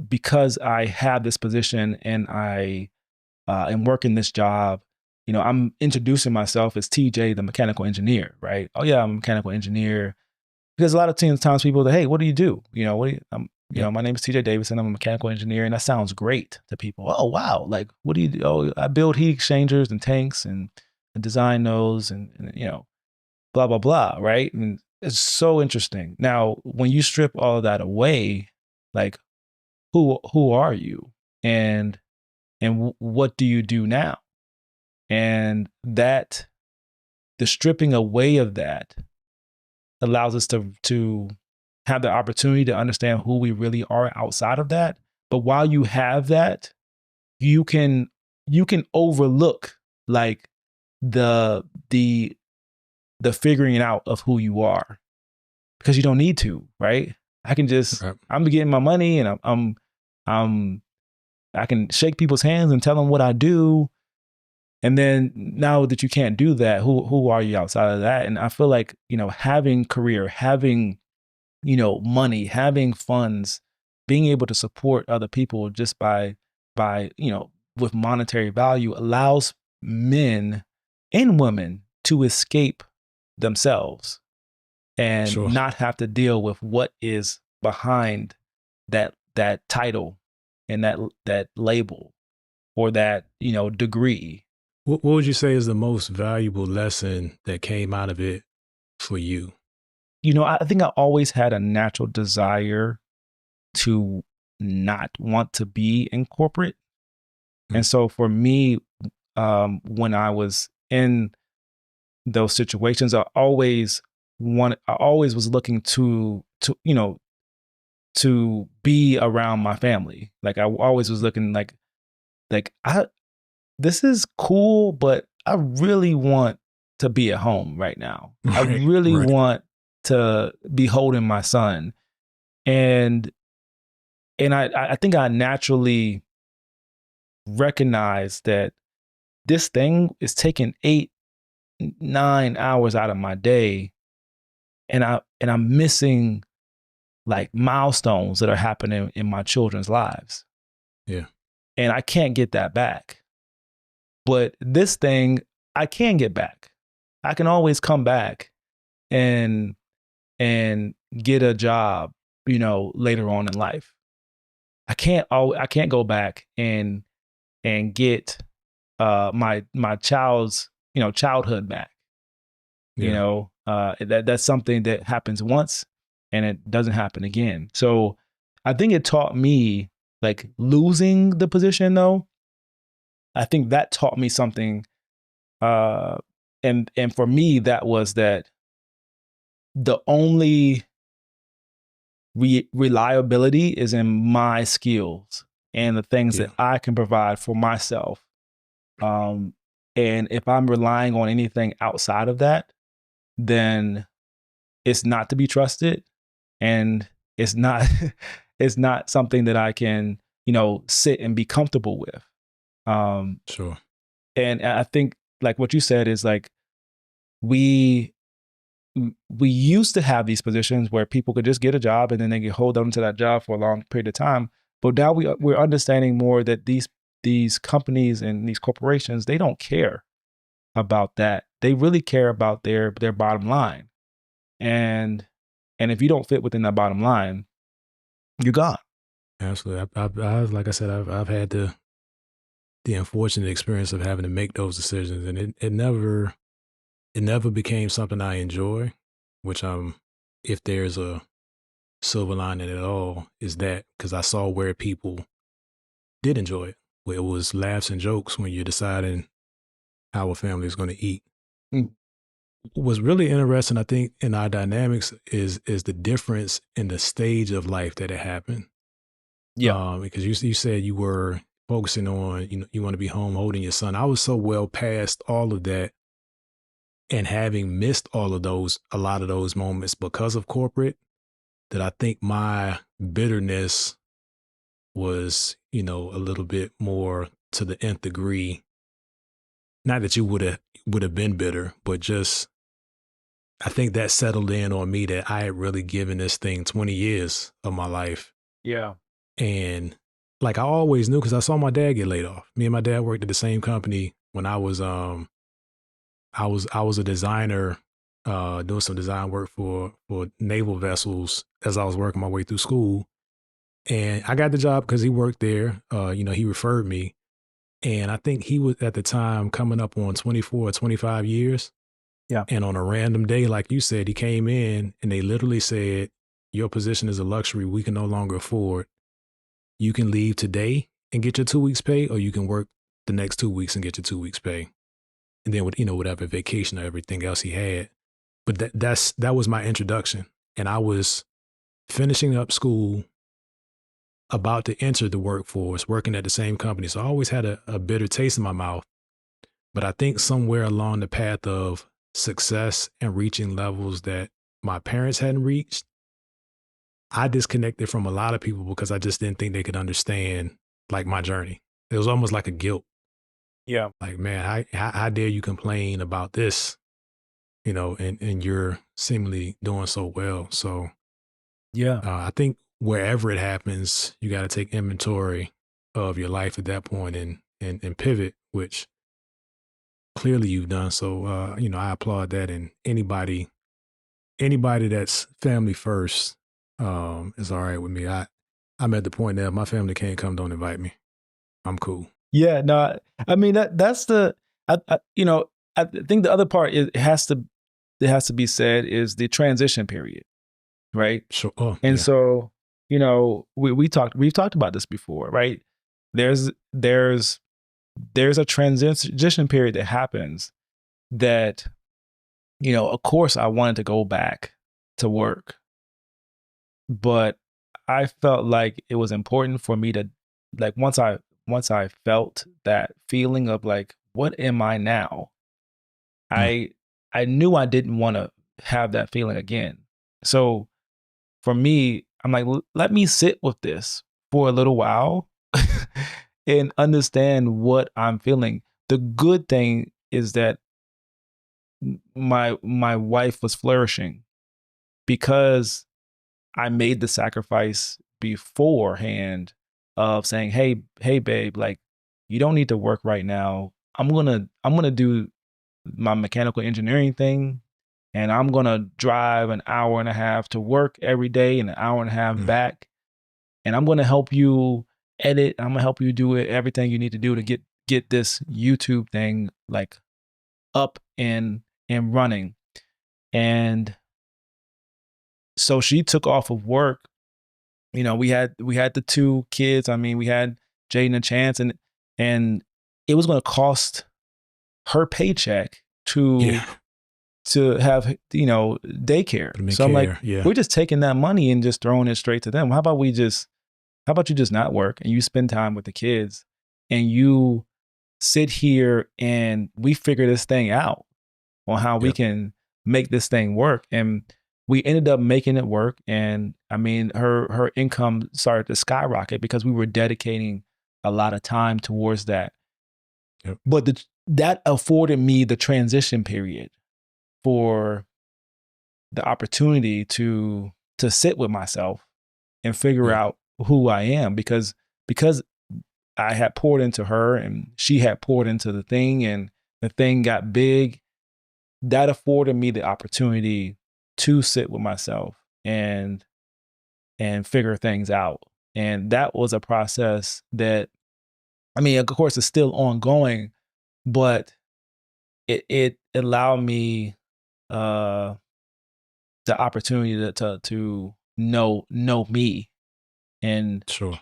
[SPEAKER 2] because I have this position and I am working this job, I'm introducing myself as TJ, the mechanical engineer, right? Oh yeah, I'm a mechanical engineer. Because a lot of times people say, hey, what do you do?
[SPEAKER 1] Yeah.
[SPEAKER 2] My name is TJ Davidson. I'm a mechanical engineer, and that sounds great to people. Oh wow, like what do you do? Oh, I build heat exchangers and tanks and design those, and blah blah blah, right? And it's so interesting. Now, when you strip all of that away, like who are you, and what do you do now? And that the stripping away of that allows us to have the opportunity to understand who we really are outside of that. But while you have that, you can overlook like the the the figuring out of who you are, because you don't need to, right? I can just
[SPEAKER 1] Right.
[SPEAKER 2] I'm getting my money, and I'm I can shake people's hands and tell them what I do. And then now that you can't do that, who are you outside of that? And I feel like, having career, having, money, having funds, being able to support other people just by, with monetary value, allows men and women to escape themselves and
[SPEAKER 1] Sure.
[SPEAKER 2] not have to deal with what is behind that title and that label, or that, degree.
[SPEAKER 1] What would you say is the most valuable lesson that came out of it for you?
[SPEAKER 2] I think I always had a natural desire to not want to be in corporate.
[SPEAKER 1] Mm.
[SPEAKER 2] And so for me, when I was in those situations, I always was looking to be around my family. Like, I always was looking like this is cool, but I really want to be at home right now. I
[SPEAKER 1] Right.
[SPEAKER 2] really
[SPEAKER 1] Right.
[SPEAKER 2] want to be holding my son. And I think I naturally recognized that this thing is taking 8, 9 hours out of my day, and I'm missing like milestones that are happening in my children's lives.
[SPEAKER 1] Yeah.
[SPEAKER 2] and I can't get that back. But this thing I can get back. I can always come back and get a job, later on in life. I can't go back and get my child's, childhood back.
[SPEAKER 1] Yeah.
[SPEAKER 2] That's something that happens once and it doesn't happen again. So I think it taught me, like, losing the position though. I think that taught me something. Uh, and for me, that was that the only reliability is in my skills and the things
[SPEAKER 1] Yeah.
[SPEAKER 2] that I can provide for myself. Um, and if I'm relying on anything outside of that, then it's not to be trusted, and it's not it's not something that I can, sit and be comfortable with. Um,
[SPEAKER 1] Sure.
[SPEAKER 2] and I think, like what you said, is like we we used to have these positions where people could just get a job and then they could hold on to that job for a long period of time. But now we're understanding more that these companies and these corporations, they don't care about that. They really care about their bottom line. And if you don't fit within that bottom line, you're gone.
[SPEAKER 1] Absolutely. I like I said, I've had the unfortunate experience of having to make those decisions, and it never became something I enjoy. Which if there's a silver lining at all, is that because I saw where people did enjoy it, where it was laughs and jokes when you're deciding how a family is going to eat.
[SPEAKER 2] Mm.
[SPEAKER 1] What's really interesting, I think, in our dynamics is the difference in the stage of life that it happened.
[SPEAKER 2] Yeah.
[SPEAKER 1] Because you said you were focusing on, you want to be home holding your son. I was so well past all of that and having missed a lot of those moments because of corporate, that I think my bitterness was, a little bit more to the nth degree. Not that you would have been bitter, but just I think that settled in on me that I had really given this thing 20 years of my life.
[SPEAKER 2] Yeah.
[SPEAKER 1] And like I always knew because I saw my dad get laid off. Me and my dad worked at the same company when I was a designer, doing some design work for naval vessels as I was working my way through school. And I got the job because he worked there. He referred me. And I think he was at the time coming up on 24 or 25 years.
[SPEAKER 2] Yeah.
[SPEAKER 1] And on a random day, like you said, he came in and they literally said, your position is a luxury we can no longer afford. You can leave today and get your 2 weeks pay, or you can work the next 2 weeks and get your 2 weeks pay. And then with, whatever vacation or everything else he had. But that was my introduction. And I was finishing up school, about to enter the workforce, working at the same company. So I always had a bitter taste in my mouth. But I think somewhere along the path of success and reaching levels that my parents hadn't reached, I disconnected from a lot of people because I just didn't think they could understand like my journey. It was almost like a guilt.
[SPEAKER 2] Yeah.
[SPEAKER 1] Like, man, how dare you complain about this, and you're seemingly doing so well. So
[SPEAKER 2] Yeah.
[SPEAKER 1] I think wherever it happens, you got to take inventory of your life at that point and pivot, which clearly you've done. So, I applaud that. And anybody that's family first, is all right with me. I'm at the point now, if my family can't come, don't invite me. I'm cool.
[SPEAKER 2] Yeah. No, I mean, that's the, I think the other part is, it has to be said, is the transition period. Right.
[SPEAKER 1] Sure. Oh,
[SPEAKER 2] And
[SPEAKER 1] yeah.
[SPEAKER 2] so, we've talked about this before, right? There's a transition period that happens that, of course I wanted to go back to work, but I felt like it was important for me to, like, once I felt that feeling of like, what am I now?
[SPEAKER 1] Mm.
[SPEAKER 2] I knew I didn't want to have that feeling again. So for me, I'm like, let me sit with this for a little while and understand what I'm feeling. The good thing is that my wife was flourishing because I made the sacrifice beforehand. of saying, hey babe, like you don't need to work right now. I'm gonna do my mechanical engineering thing, and I'm gonna drive an hour and a half to work every day and an hour and a half
[SPEAKER 1] Mm.
[SPEAKER 2] back, and I'm gonna help you edit. I'm gonna help you do it everything you need to do to get this YouTube thing like up and running. And so she took off of work. We had the two kids. I mean, we had Jaden and Chance, and it was going to cost her paycheck
[SPEAKER 1] Yeah.
[SPEAKER 2] to have daycare.
[SPEAKER 1] Put them in
[SPEAKER 2] So I'm like,
[SPEAKER 1] care. Yeah.
[SPEAKER 2] we're just taking that money and just throwing it straight to them. How about you just not work and you spend time with the kids and you sit here and we figure this thing out on how we
[SPEAKER 1] Yep.
[SPEAKER 2] can make this thing work. And we ended up making it work. And I mean, her income started to skyrocket because we were dedicating a lot of time towards that.
[SPEAKER 1] Yep.
[SPEAKER 2] But that afforded me the transition period for the opportunity to sit with myself and figure
[SPEAKER 1] Yep.
[SPEAKER 2] out who I am, because I had poured into her and she had poured into the thing, and the thing got big. That afforded me the opportunity to sit with myself and figure things out. And that was a process that, I mean, of course, is still ongoing, but it allowed me uh, the opportunity to know me and
[SPEAKER 1] Sure.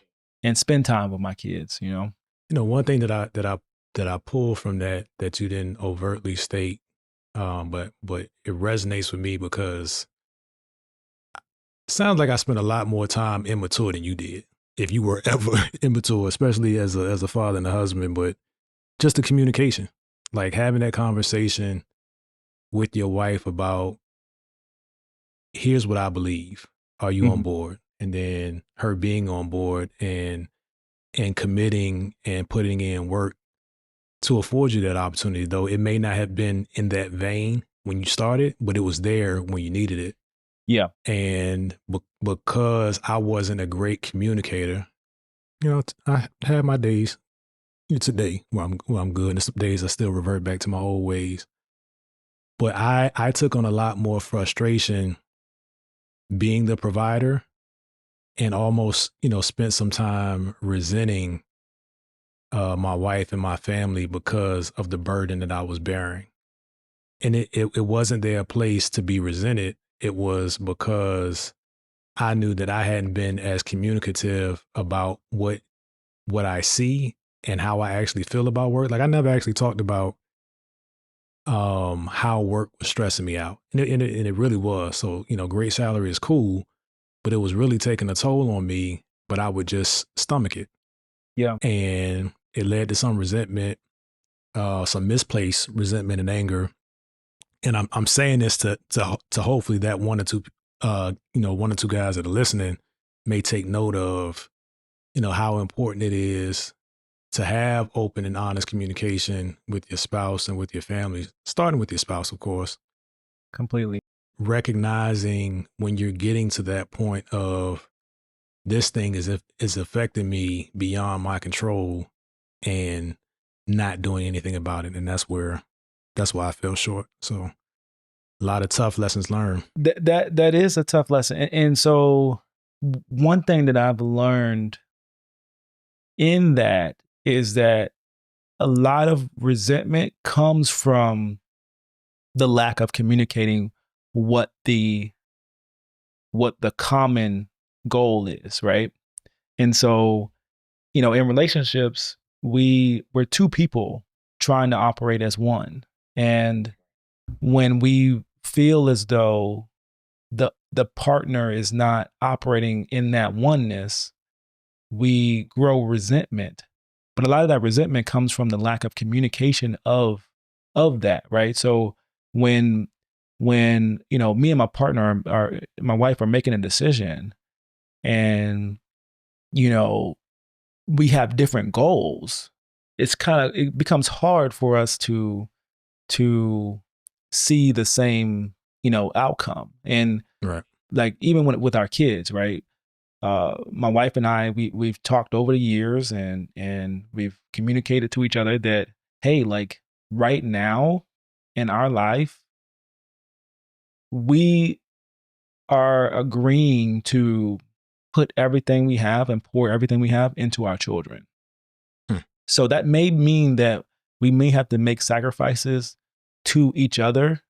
[SPEAKER 2] spend time with my kids. You know.
[SPEAKER 1] One thing that I pull from that you didn't overtly state, but it resonates with me because it sounds like I spent a lot more time immature than you did. If you were ever immature, especially as a father and a husband, but just the communication, like having that conversation with your wife about, here's what I believe. Are you on
[SPEAKER 2] Mhm.
[SPEAKER 1] board? And then her being on board and committing and putting in work to afford you that opportunity, though it may not have been in that vein when you started, but it was there when you needed it.
[SPEAKER 2] Yeah.
[SPEAKER 1] And because I wasn't a great communicator, I had my days today where I'm good, and some days I still revert back to my old ways. But I took on a lot more frustration being the provider, and almost spent some time resenting my wife and my family because of the burden that I was bearing. And it wasn't their place to be resented. It was because I knew that I hadn't been as communicative about what I see and how I actually feel about work. Like I never actually talked about how work was stressing me out. And it really was. So, great salary is cool, but it was really taking a toll on me, but I would just stomach it.
[SPEAKER 2] Yeah.
[SPEAKER 1] And it led to some resentment, some misplaced resentment and anger. And I'm saying this to hopefully that one or two guys that are listening may take note of, how important it is to have open and honest communication with your spouse and with your family, starting with your spouse, of course,
[SPEAKER 2] Completely.
[SPEAKER 1] recognizing when you're getting to that point of, this thing is affecting me beyond my control, and not doing anything about it. And that's why I fell short. So a lot of tough lessons learned.
[SPEAKER 2] That is a tough lesson. And so one thing that I've learned in that is that a lot of resentment comes from the lack of communicating what the common goal is, right? And so, in relationships, we're two people trying to operate as one. And when we feel as though the partner is not operating in that oneness, we grow resentment. But a lot of that resentment comes from the lack of communication of that, right? So when me and my partner are my wife are making a decision, and you know we have different goals, it becomes hard for us to see the same outcome. And
[SPEAKER 1] Right.
[SPEAKER 2] like even with our kids, right? my wife and I, we've talked over the years, and we've communicated to each other that, hey, like right now in our life, we are agreeing to put everything we have and pour everything we have into our children.
[SPEAKER 1] Hmm.
[SPEAKER 2] So that may mean that we may have to make sacrifices to each other,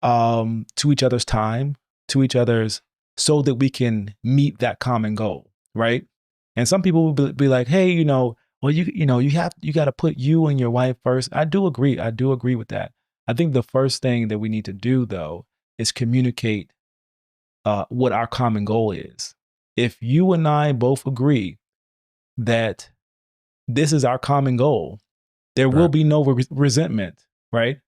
[SPEAKER 2] to each other's time, to each other's, so that we can meet that common goal, right? And some people will be like, hey, well, you got to put you and your wife first. I do agree. I do agree with that. I think the first thing that we need to do, though, is communicate what our common goal is. If you and I both agree that this is our common goal, there will
[SPEAKER 1] Right.
[SPEAKER 2] be no resentment, right?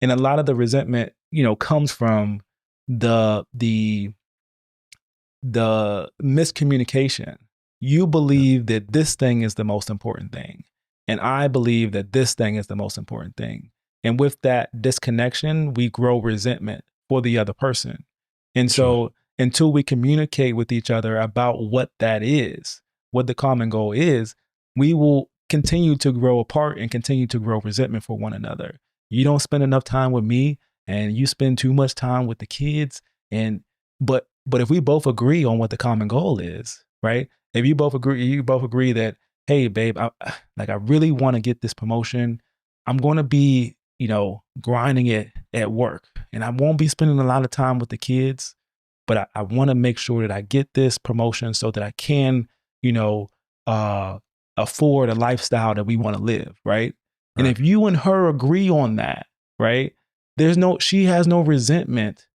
[SPEAKER 2] And a lot of the resentment, comes from the the the miscommunication. You
[SPEAKER 1] Yeah.
[SPEAKER 2] believe that this thing is the most important thing, and I believe that this thing is the most important thing. And with that disconnection, we grow resentment for the other person. And
[SPEAKER 1] Sure.
[SPEAKER 2] so until we communicate with each other about what that is, what the common goal is, we will continue to grow apart and continue to grow resentment for one another. You don't spend enough time with me, and you spend too much time with the kids. And but if we both agree on what the common goal is, right? If you both agree that, hey, babe, I really want to get this promotion. I'm going to be, grinding it at work, and I won't be spending a lot of time with the kids, but I want to make sure that I get this promotion so that I can, you know, uh, afford a lifestyle that we want to live, right? And
[SPEAKER 1] Right.
[SPEAKER 2] if you and her agree on that, right, she has no resentment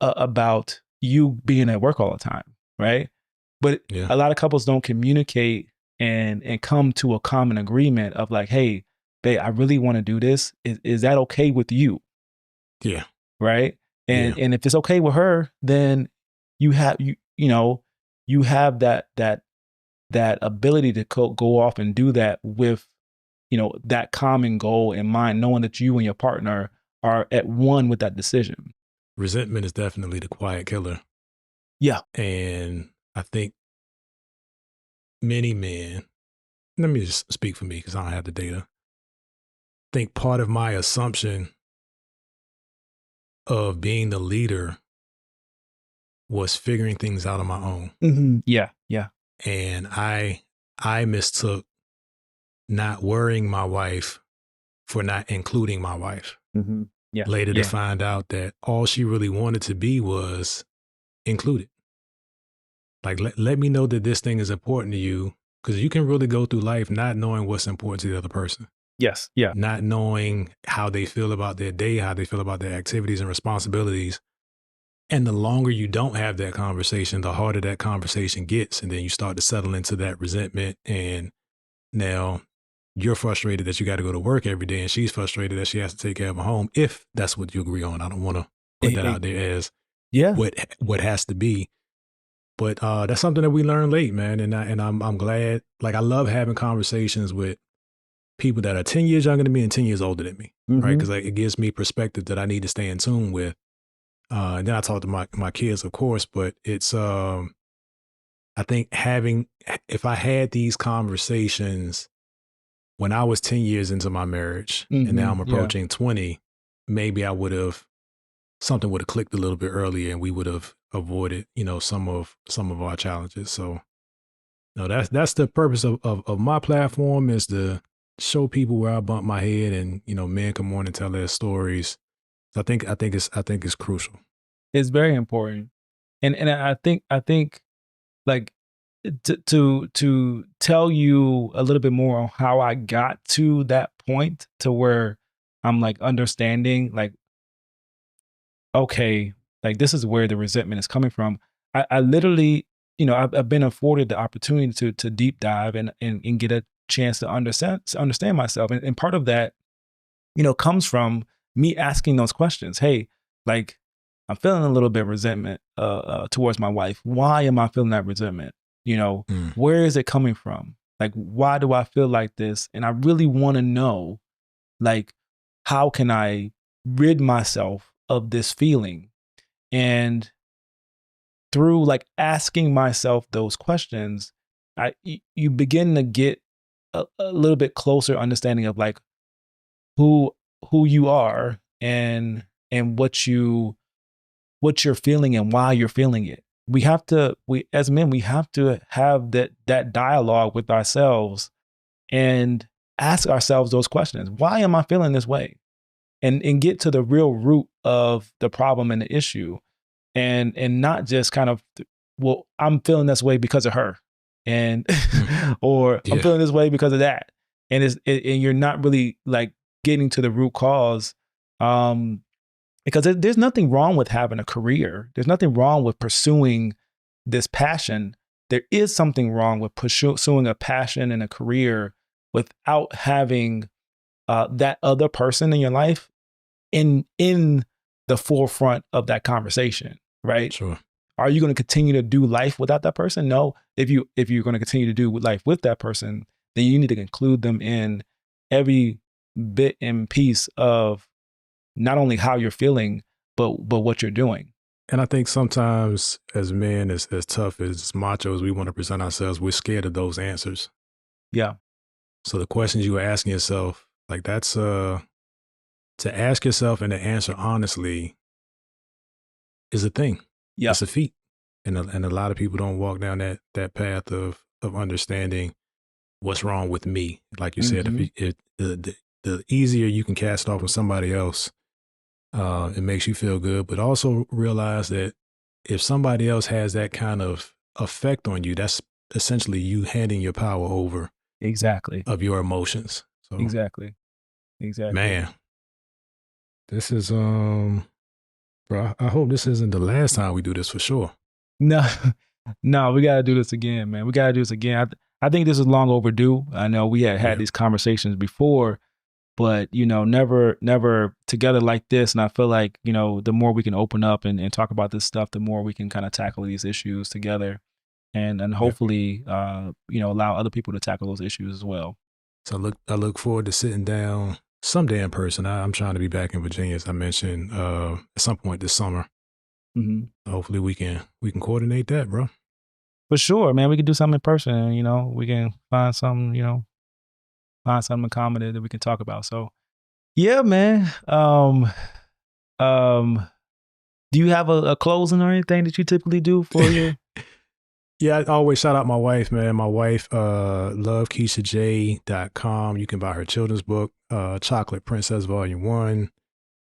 [SPEAKER 2] about you being at work all the time, right? But
[SPEAKER 1] Yeah.
[SPEAKER 2] a lot of couples don't communicate and come to a common agreement of like, hey, babe, I really want to do this. Is that okay with you?
[SPEAKER 1] Yeah.
[SPEAKER 2] Right.
[SPEAKER 1] Yeah.
[SPEAKER 2] And if it's okay with her, then you have that ability to go off and do that with, that common goal in mind, knowing that you and your partner are at one with that decision.
[SPEAKER 1] Resentment is definitely the quiet killer.
[SPEAKER 2] Yeah.
[SPEAKER 1] And I think many men, let me just speak for me because I don't have the data. I think part of my assumption of being the leader was figuring things out on my own.
[SPEAKER 2] Mm-hmm. Yeah. Yeah.
[SPEAKER 1] And I mistook not worrying my wife for not including my wife.
[SPEAKER 2] Mm-hmm. Yeah.
[SPEAKER 1] Later to
[SPEAKER 2] Yeah.
[SPEAKER 1] find out that all she really wanted to be was included. Like, let me know that this thing is important to you, because you can really go through life not knowing what's important to the other person,
[SPEAKER 2] Yes. Yeah.
[SPEAKER 1] not knowing how they feel about their day, how they feel about their activities and responsibilities. And the longer you don't have that conversation, the harder that conversation gets. And then you start to settle into that resentment. And now you're frustrated that you got to go to work every day, and she's frustrated that she has to take care of a home, if that's what you agree on. I don't want to put that out there as
[SPEAKER 2] Yeah.
[SPEAKER 1] what has to be. But that's something that we learned late, man. And I'm glad. Like, I love having conversations with people that are 10 years younger than me and 10 years older than me, right?
[SPEAKER 2] Mm-hmm.
[SPEAKER 1] Because like, it gives me perspective that I need to stay in tune with. And then I talk to my kids, of course, but it's I think if I had these conversations when I was 10 years into my marriage and now
[SPEAKER 2] Mm-hmm.
[SPEAKER 1] I'm
[SPEAKER 2] Yeah.
[SPEAKER 1] approaching 20, maybe something would have clicked a little bit earlier and we would have avoided, some of our challenges. So no, that's the purpose of my platform, is to show people where I bump my head, and men come on and tell their stories. So I think it's crucial.
[SPEAKER 2] It's very important. And I think like to tell you a little bit more on how I got to that point to where I'm like understanding, like, okay, like this is where the resentment is coming from. I literally, I've been afforded the opportunity to deep dive and get a chance to understand myself. And part of that, comes from me asking those questions. Hey, like, I'm feeling a little bit of resentment towards my wife. Why am I feeling that resentment?
[SPEAKER 1] Mm.
[SPEAKER 2] Where is it coming from? Like, why do I feel like this? And I really want to know, like, how can I rid myself of this feeling? And through like asking myself those questions, you begin to get a little bit closer understanding of like who you are and what you're feeling and why you're feeling it. We as men, we have to have that dialogue with ourselves and ask ourselves those questions. Why am I feeling this way? And get to the real root of the problem and the issue, and not just kind of, well, I'm feeling this way because of her, and or I'm feeling this way because of that, and and you're not really like getting to the root cause, because there's nothing wrong with having a career. There's nothing wrong with pursuing this passion. There is something wrong with pursuing a passion and a career without having that other person in your life in the forefront of that conversation, right?
[SPEAKER 1] Sure.
[SPEAKER 2] Are you going to continue to do life without that person? No. If you're going to continue to do life with that person, then you need to include them in every bit and piece of not only how you're feeling, but what you're doing.
[SPEAKER 1] And I think sometimes as men, as tough, as macho as we want to present ourselves, we're scared of those answers.
[SPEAKER 2] Yeah.
[SPEAKER 1] So the questions you were asking yourself, like that's to ask yourself and to answer honestly is a thing.
[SPEAKER 2] Yeah.
[SPEAKER 1] It's a feat. And a lot of people don't walk down that path of understanding what's wrong with me. Like you said, the easier you can cast it off on somebody else, it makes you feel good. But also realize that if somebody else has that kind of effect on you, that's essentially you handing your power over.
[SPEAKER 2] Exactly.
[SPEAKER 1] Of your emotions. So,
[SPEAKER 2] Exactly.
[SPEAKER 1] Man, this is bro, I hope this isn't the last time we do this for sure.
[SPEAKER 2] No, we got to do this again, man. We got to do this again. I think this is long overdue. I know we had these conversations before, but never together like this. And I feel like, the more we can open up and talk about this stuff, the more we can kind of tackle these issues together and hopefully, allow other people to tackle those issues as well.
[SPEAKER 1] So I look forward to sitting down someday in person. I'm trying to be back in Virginia, as I mentioned, at some point this summer. Mm-hmm. Hopefully we can coordinate that, bro.
[SPEAKER 2] For sure, man. We can do something in person. We can find something in common that we can talk about. So, yeah, man. Do you have a closing or anything that you typically do for you?
[SPEAKER 1] Yeah, I always shout out my wife, man. My wife, lovekeishaj.com. You can buy her children's book, Chocolate Princess Volume 1.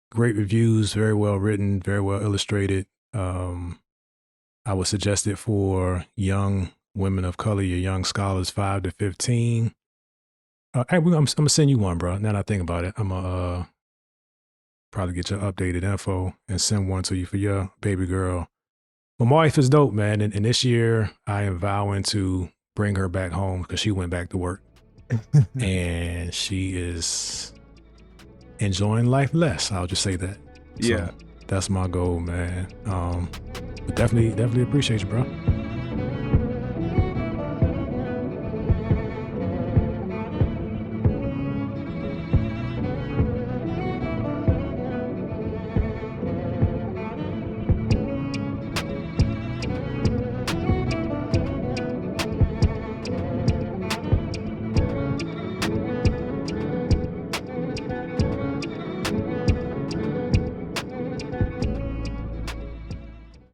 [SPEAKER 1] Great reviews, very well written, very well illustrated. I would suggest it for young women of color, your young scholars, 5 to 15. I'm going to send you one, bro. Now that I think about it, I'm going to probably get your updated info and send one to you for your baby girl. But my wife is dope, man. And this year, I am vowing to bring her back home because she went back to work. And she is enjoying life less. I'll just say that.
[SPEAKER 2] Yeah.
[SPEAKER 1] So that's my goal, man. But definitely appreciate you, bro.